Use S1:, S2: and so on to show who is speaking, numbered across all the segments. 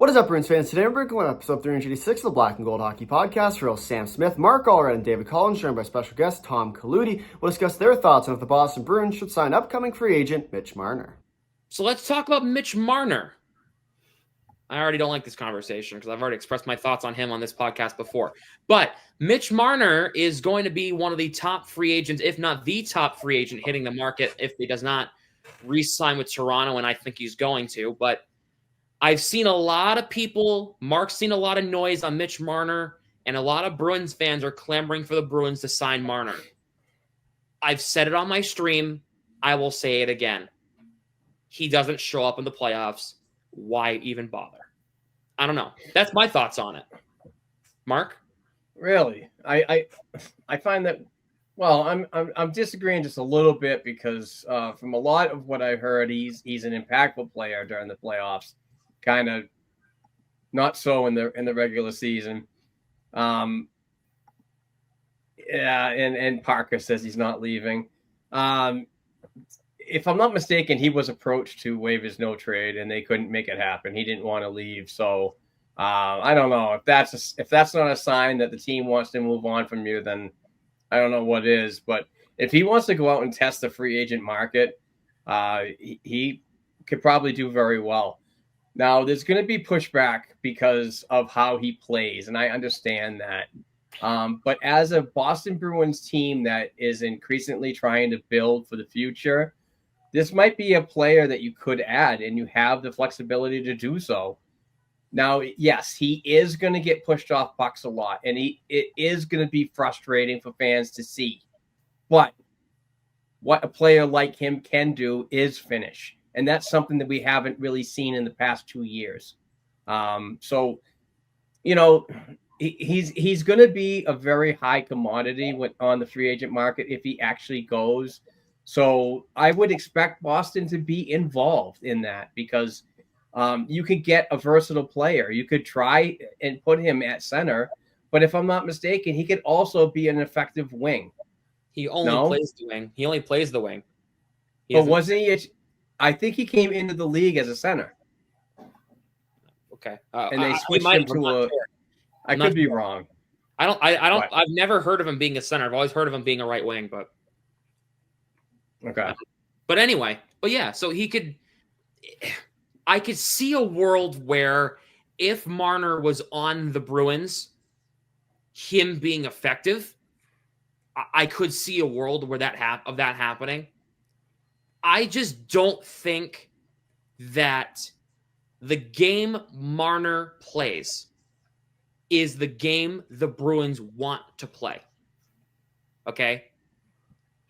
S1: What is up, Bruins fans? Today we're bringing on episode 386 of the Black and Gold Hockey Podcast. For Sam Smith, Mark Allred, and David Collins, joined by special guest Tom Kaludi. We'll discuss their thoughts on if the Boston Bruins should sign upcoming free agent Mitch Marner.
S2: So let's talk about Mitch Marner. I already don't like this conversation because I've already expressed my thoughts on him on this podcast before. But Mitch Marner is going to be one of the top free agents, if not the top free agent hitting the market if he does not re-sign with Toronto, and I think he's going to. But I've seen a lot of people, Mark's seen a lot of noise on Mitch Marner, and a lot of Bruins fans are clamoring for the Bruins to sign Marner. I've said it on my stream. I will say it again. He doesn't show up in the playoffs. Why even bother? I don't know. That's my thoughts on it. Mark?
S3: Really? I find that, well, I'm disagreeing just a little bit because from a lot of what I heard, he's an impactful player during the playoffs. Kind of not so in the regular season. Yeah, and Parker says he's not leaving. If I'm not mistaken, he was approached to waive his no trade, and they couldn't make it happen. He didn't want to leave, so I don't know if that's not a sign that the team wants to move on from you. Then I don't know what is. But if he wants to go out and test the free agent market, he could probably do very well. Now, there's going to be pushback because of how he plays, and I understand that. But as a Boston Bruins team that is increasingly trying to build for the future, this might be a player that you could add, and you have the flexibility to do so. Now, yes, he is going to get pushed off pucks a lot, and it is going to be frustrating for fans to see. But what a player like him can do is finish. And that's something that we haven't really seen in the past 2 years. So, you know, he's going to be a very high commodity on the free agent market if he actually goes. So I would expect Boston to be involved in that because you could get a versatile player. You could try and put him at center. But if I'm not mistaken, he could also be an effective wing.
S2: He only plays the wing. He only plays the wing.
S3: But wasn't he? I think he came into the league as a center.
S2: Okay.
S3: And they switched him to a. I could be wrong.
S2: I don't. I've never heard of him being a center. I've always heard of him being a right wing, but.
S3: Okay.
S2: But anyway, yeah. So he could. I could see a world where if Marner was on the Bruins, him being effective, I could see a world where that happening. I just don't think that the game Marner plays is the game the Bruins want to play. Okay?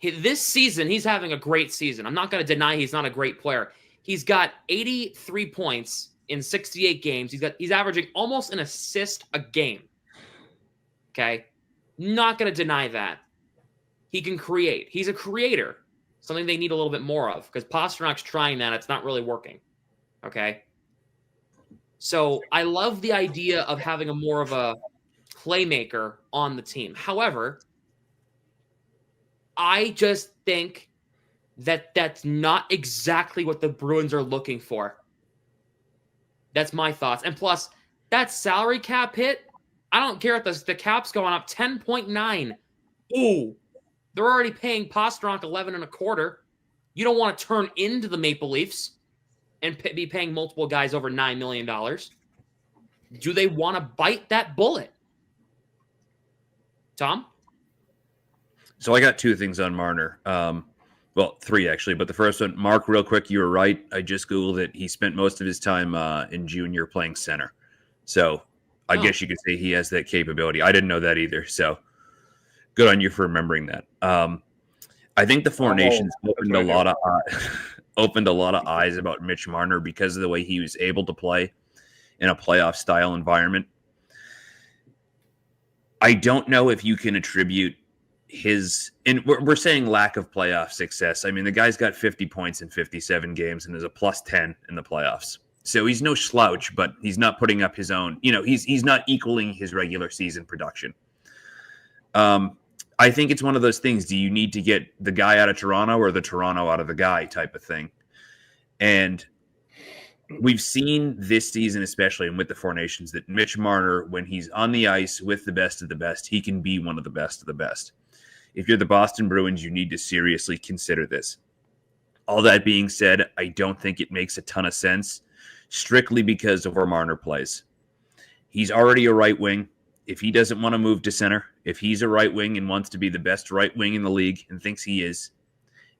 S2: This season, he's having a great season. I'm not going to deny he's not a great player. He's got 83 points in 68 games. He's averaging almost an assist a game. Okay? Not going to deny that. He can create. He's a creator. Something they need a little bit more of because Pasternak's trying that. It's not really working. Okay. So I love the idea of having a more of a playmaker on the team. However, I just think that that's not exactly what the Bruins are looking for. That's my thoughts. And plus, that salary cap hit, I don't care if the cap's going up 10.9. Ooh. They're already paying Pastrnak 11.25. You don't want to turn into the Maple Leafs and be paying multiple guys over $9 million. Do they want to bite that bullet? Tom?
S4: So I got two things on Marner. Well, three actually, but the first one, Mark, real quick, you were right. I just Googled it. He spent most of his time in junior playing center. So I guess you could say he has that capability. I didn't know that either. So good on you for remembering that. I think the Four Nations opened a lot of eyes about Mitch Marner because of the way he was able to play in a playoff style environment. I don't know if you can attribute and we're saying lack of playoff success. I mean, the guy's got 50 points in 57 games and is a plus 10 in the playoffs. So he's no slouch, but he's not putting up his own, he's not equaling his regular season production. I think it's one of those things. Do you need to get the guy out of Toronto or the Toronto out of the guy type of thing? And we've seen this season, especially and with the Four Nations, that Mitch Marner, when he's on the ice with the best of the best, he can be one of the best of the best. If you're the Boston Bruins, you need to seriously consider this. All that being said, I don't think it makes a ton of sense, strictly because of where Marner plays. He's already a right wing. If he doesn't want to move to center, if he's a right wing and wants to be the best right wing in the league and thinks he is,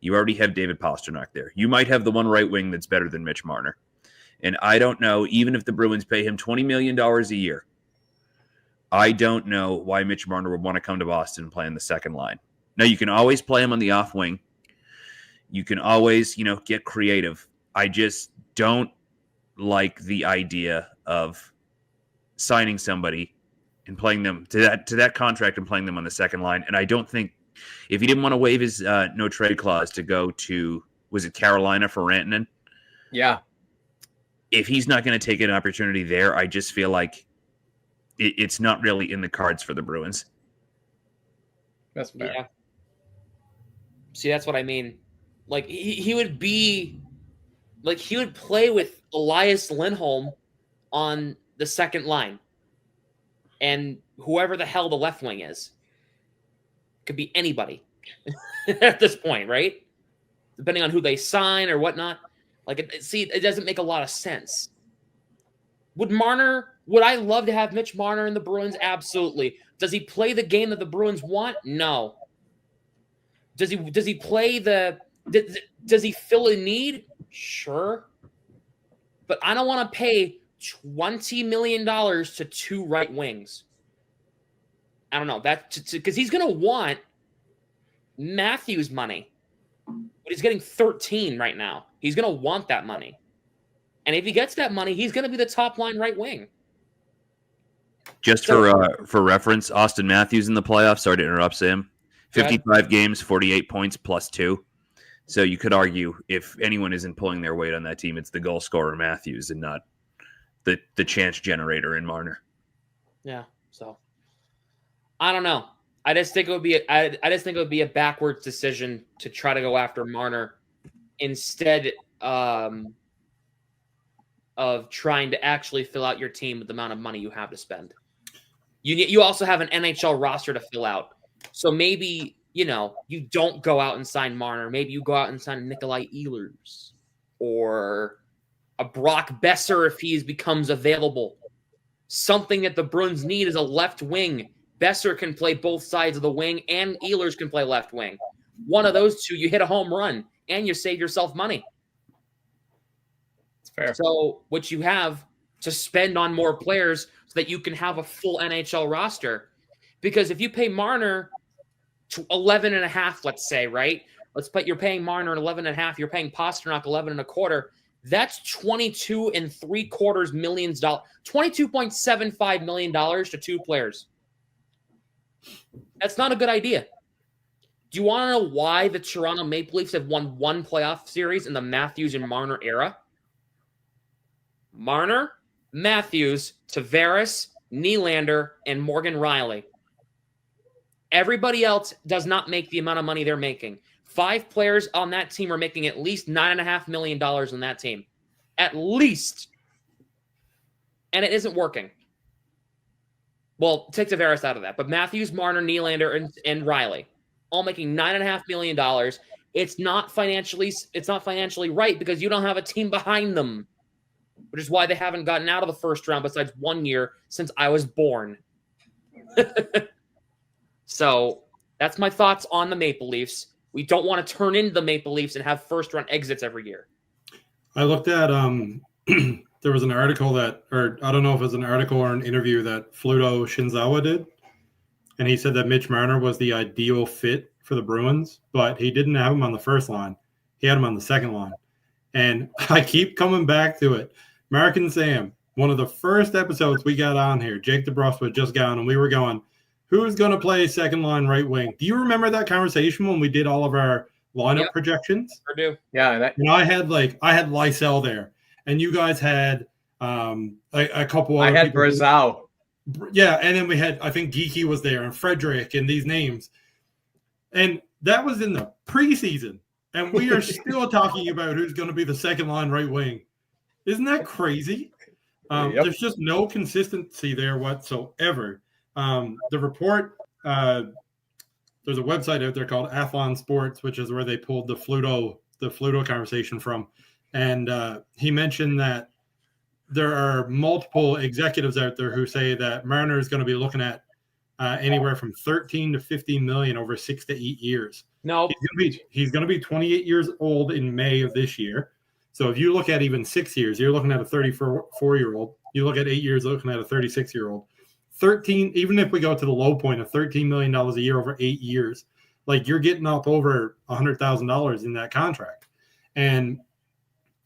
S4: you already have David Pastrnak there. You might have the one right wing that's better than Mitch Marner. And I don't know, even if the Bruins pay him $20 million a year, I don't know why Mitch Marner would want to come to Boston and play on the second line. Now, you can always play him on the off wing. You can always, get creative. I just don't like the idea of signing somebody and playing them to that contract and playing them on the second line. And I don't think, if he didn't want to waive his no trade clause to go to, was it Carolina for Rantanen?
S3: Yeah.
S4: If he's not going to take an opportunity there, I just feel like it's not really in the cards for the Bruins.
S3: That's fair.
S2: Yeah. See, that's what I mean. Like, he would be, like, he would play with Elias Lindholm on the second line. And whoever the hell the left wing is. Could be anybody at this point, right? Depending on who they sign or whatnot. Like, it doesn't make a lot of sense. Would I love to have Mitch Marner in the Bruins? Absolutely. Does he play the game that the Bruins want? No. Does he play does he fill a need? Sure. But I don't want to pay $20 million to two right wings. I don't know. Because he's going to want Matthews money. But he's getting 13 right now. He's going to want that money. And if he gets that money, he's going to be the top line right wing.
S4: Just for reference, Austin Matthews in the playoffs, sorry to interrupt, Sam, 55 games, 48 points, +2. So you could argue if anyone isn't pulling their weight on that team, it's the goal scorer Matthews and not the chance generator in Marner.
S2: Yeah, so I don't know. I just think it would be a backwards decision to try to go after Marner instead of trying to actually fill out your team with the amount of money you have to spend. You also have an NHL roster to fill out. So maybe, you don't go out and sign Marner. Maybe you go out and sign Nikolai Ehlers or a Brock Besser if he becomes available. Something that the Bruins need is a left wing. Besser can play both sides of the wing, and Ehlers can play left wing. One of those two, you hit a home run, and you save yourself money.
S3: It's fair.
S2: So what you have to spend on more players so that you can have a full NHL roster. Because if you pay Marner to 11 and a half, let's say, right? You're paying Marner 11 and a half. You're paying Pastrnak 11 and a quarter. That's $22.75 million. $22.75 million to two players. That's not a good idea. Do you want to know why the Toronto Maple Leafs have won one playoff series in the Matthews and Marner era? Marner, Matthews, Tavares, Nylander, and Morgan Rielly. Everybody else does not make the amount of money they're making. 5 players on that team are making at least $9.5 million on that team. At least. And it isn't working. Well, take Tavares out of that. But Matthews, Marner, Nylander, and Rielly, all making $9.5 million. It's not financially right because you don't have a team behind them. Which is why they haven't gotten out of the first round besides 1 year since I was born. So that's my thoughts on the Maple Leafs. We don't want to turn into the Maple Leafs and have first-round exits every year.
S5: I looked at there was an article or I don't know if it was an article or an interview that Fluto Shinzawa did, and he said that Mitch Marner was the ideal fit for the Bruins, but he didn't have him on the first line. He had him on the second line. And I keep coming back to it. Mark and Sam, one of the first episodes we got on here, Jake DeBrusque was just gone, and we were going, who's going to play second line right wing? Do you remember that conversation when we did all of our lineup projections?
S2: I do.
S3: Yeah.
S5: And I had Lysell there, and you guys had a couple other
S3: I had Brazow.
S5: Yeah, and then we had, I think Geeky was there, and Frederick, and these names. And that was in the preseason. And we are still talking about who's going to be the second line right wing. Isn't that crazy?
S3: Yep.
S5: There's just no consistency there whatsoever. The report, there's a website out there called Athlon Sports, which is where they pulled the Fluto conversation from. And he mentioned that there are multiple executives out there who say that Marner is going to be looking at anywhere from 13 to 15 million over 6 to 8 years.
S2: No,
S5: He's going to be 28 years old in May of this year. So if you look at even 6 years, you're looking at a 34-year-old. You look at 8 years, looking at a 36-year-old. 13, even if we go to the low point of $13 million a year over 8 years, like you're getting up over $100,000 in that contract. And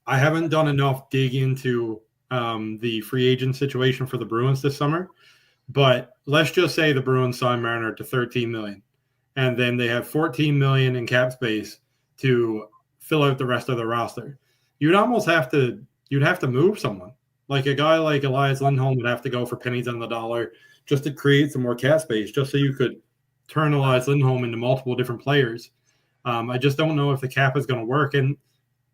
S5: I haven't done enough dig into the free agent situation for the Bruins this summer, but let's just say the Bruins sign Marner to $13 million, and then they have $14 million in cap space to fill out the rest of the roster. You'd have to move someone. Like a guy like Elias Lindholm would have to go for pennies on the dollar just to create some more cap space, just so you could turn Elias Lindholm into multiple different players. I just don't know if the cap is going to work. And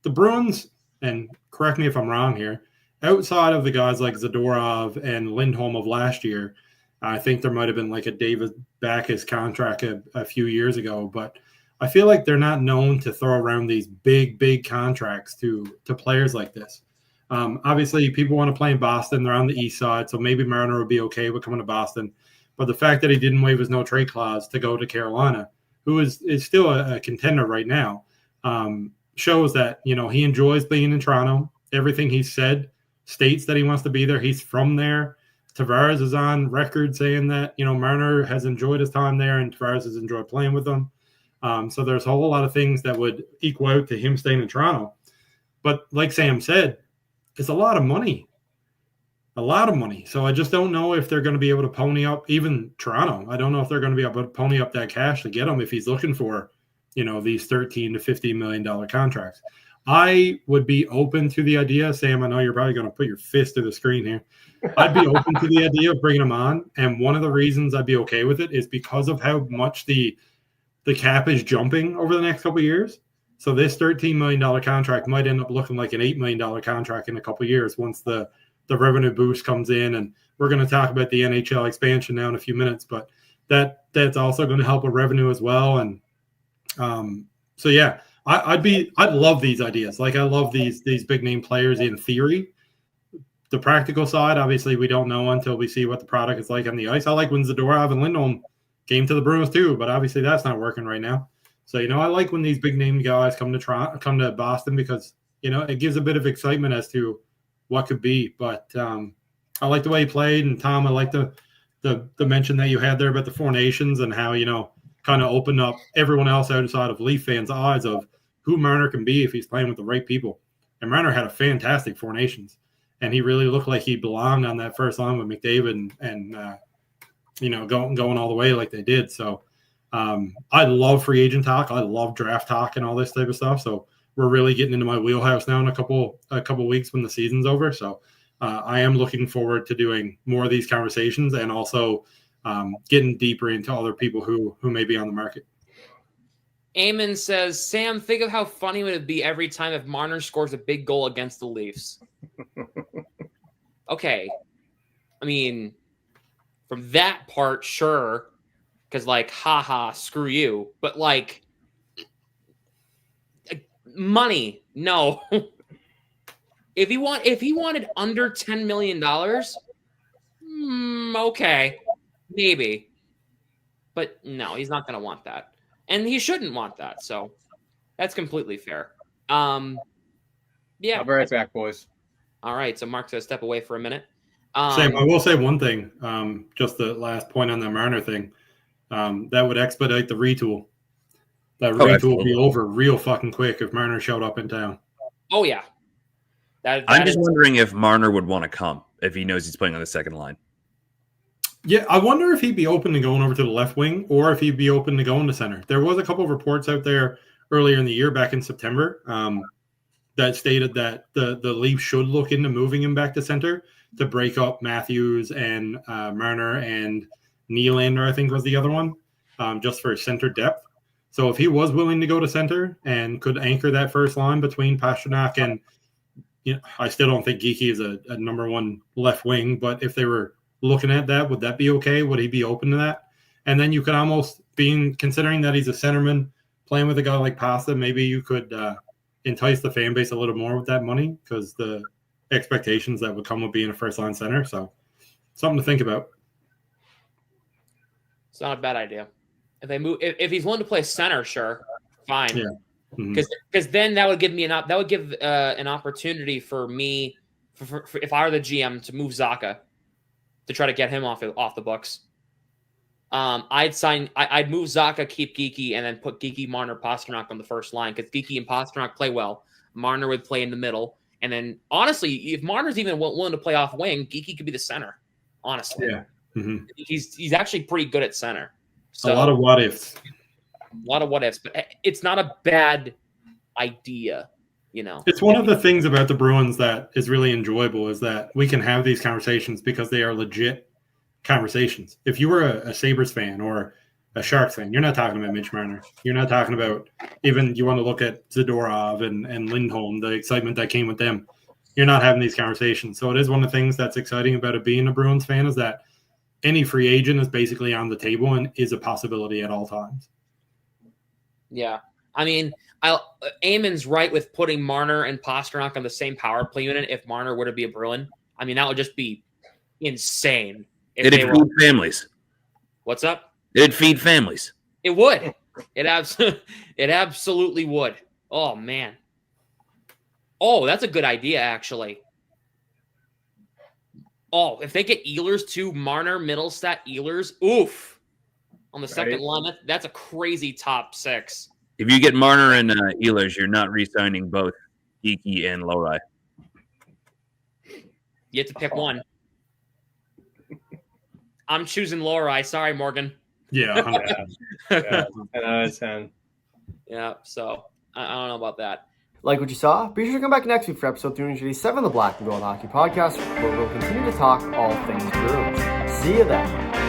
S5: the Bruins, and correct me if I'm wrong here, outside of the guys like Zadorov and Lindholm of last year, I think there might have been like a David Backes contract a few years ago, but I feel like they're not known to throw around these big contracts to players like this. Obviously, people want to play in Boston. They're on the east side, so maybe Marner would be okay with coming to Boston. But the fact that he didn't waive his no-trade clause to go to Carolina, who is still a contender right now, shows that, he enjoys being in Toronto. Everything he said states that he wants to be there. He's from there. Tavares is on record saying that, Marner has enjoyed his time there and Tavares has enjoyed playing with them. So there's a whole lot of things that would equal out to him staying in Toronto. But like Sam said, it's a lot of money. So I just don't know if they're going to be able to pony up, even Toronto. I don't know if they're going to be able to pony up that cash to get him if he's looking for, these $13 to $15 million contracts. I would be open to the idea, Sam. I know you're probably going to put your fist to the screen here. I'd be open to the idea of bringing him on. And one of the reasons I'd be okay with it is because of how much the cap is jumping over the next couple of years. So this $13 million contract might end up looking like an $8 million contract in a couple of years once the revenue boost comes in. And we're going to talk about the NHL expansion now in a few minutes, but that's also going to help with revenue as well. And so, yeah, I'd love these ideas. Like I love these big name players in theory. The practical side, obviously, we don't know until we see what the product is like on the ice. I like when Zadorov and Lindholm came to the Bruins too, but obviously that's not working right now. So, I like when these big name guys come to Boston because, it gives a bit of excitement as to what could be. But I like the way he played. And Tom, I like the mention that you had there about the Four Nations and how, kind of opened up everyone else outside of Leaf fans' eyes of who Marner can be if he's playing with the right people. And Marner had a fantastic Four Nations. And he really looked like he belonged on that first line with McDavid and going all the way like they did. So I love free agent talk. I love draft talk and all this type of stuff. So we're really getting into my wheelhouse now in a couple weeks when the season's over. So I am looking forward to doing more of these conversations and also getting deeper into other people who may be on the market.
S2: Eamon says, Sam, think of how funny would it be every time if Marner scores a big goal against the Leafs. Okay. I mean, from that part, sure. Because, haha, screw you. But, money, no. If he wanted under $10 million, okay. Maybe. But, no, he's not going to want that. And he shouldn't want that. So, that's completely fair. Yeah.
S3: I'll be right back, boys.
S2: All right. So, Mark's going to step away for a minute.
S5: Sam, I will say one thing. Just the last point on the Marner thing. That would expedite the retool. That retool would be over real fucking quick if Marner showed up in town.
S2: Oh, yeah.
S4: I'm just wondering if Marner would want to come if he knows he's playing on the second line.
S5: Yeah, I wonder if he'd be open to going over to the left wing or if he'd be open to going to center. There was a couple of reports out there earlier in the year, back in September, that stated that the Leafs should look into moving him back to center to break up Matthews and Marner and Nylander, I think was the other one, just for center depth. So if he was willing to go to center and could anchor that first line between Pastrnak and I still don't think Geeky is a number one left wing, but if they were looking at that, would that be okay? Would he be open to that? And then you could almost considering that he's a centerman playing with a guy like Pasta, maybe you could entice the fan base a little more with that money because the expectations that would come with being a first line center. So something to think about.
S2: It's not a bad idea. If they move, if he's willing to play center, sure, fine.
S5: Yeah.
S2: Because then that would give me an opportunity for me, for if I were the GM, to move Zaka, to try to get him off the books. I'd move Zaka, keep Geeky, and then put Geeky, Marner, Pasternak on the first line because Geeky and Pasternak play well. Marner would play in the middle, and then honestly, if Marner's even willing to play off wing, Geeky could be the center. Honestly,
S5: yeah,
S2: he's actually pretty good at center. So,
S5: a lot of what ifs.
S2: A lot of what ifs, but it's not a bad idea,
S5: It's one of the things about the Bruins that is really enjoyable is that we can have these conversations because they are legit conversations. If you were a Sabres fan or a Sharks fan, you're not talking about Mitch Marner. You're not talking about even you want to look at Zadorov and Lindholm, the excitement that came with them. You're not having these conversations. So it is one of the things that's exciting about it being a Bruins fan is that any free agent is basically on the table and is a possibility at all times.
S2: Yeah. I mean, Eamon's right with putting Marner and Pasternak on the same power play unit if Marner were to be a Bruin. I mean, that would just be insane.
S4: It'd feed families.
S2: What's up?
S4: It'd feed families.
S2: It would. It absolutely would. Oh, man. Oh, that's a good idea, actually. Oh, if they get Ehlers too, Marner, Middlestat, Ehlers, oof. On the second line, that's a crazy top six.
S4: If you get Marner and Ehlers, you're not re-signing both Geeky and Lowry.
S2: You have to pick one. I'm choosing Lowry. Sorry, Morgan.
S5: Yeah, 100%.
S3: Yeah, 10 out of 10.
S2: Yeah, so I don't know about that.
S1: Like what you saw? Be sure to come back next week for episode 387 of the Black and Gold Hockey Podcast, where we'll continue to talk all things Bruins. See you then.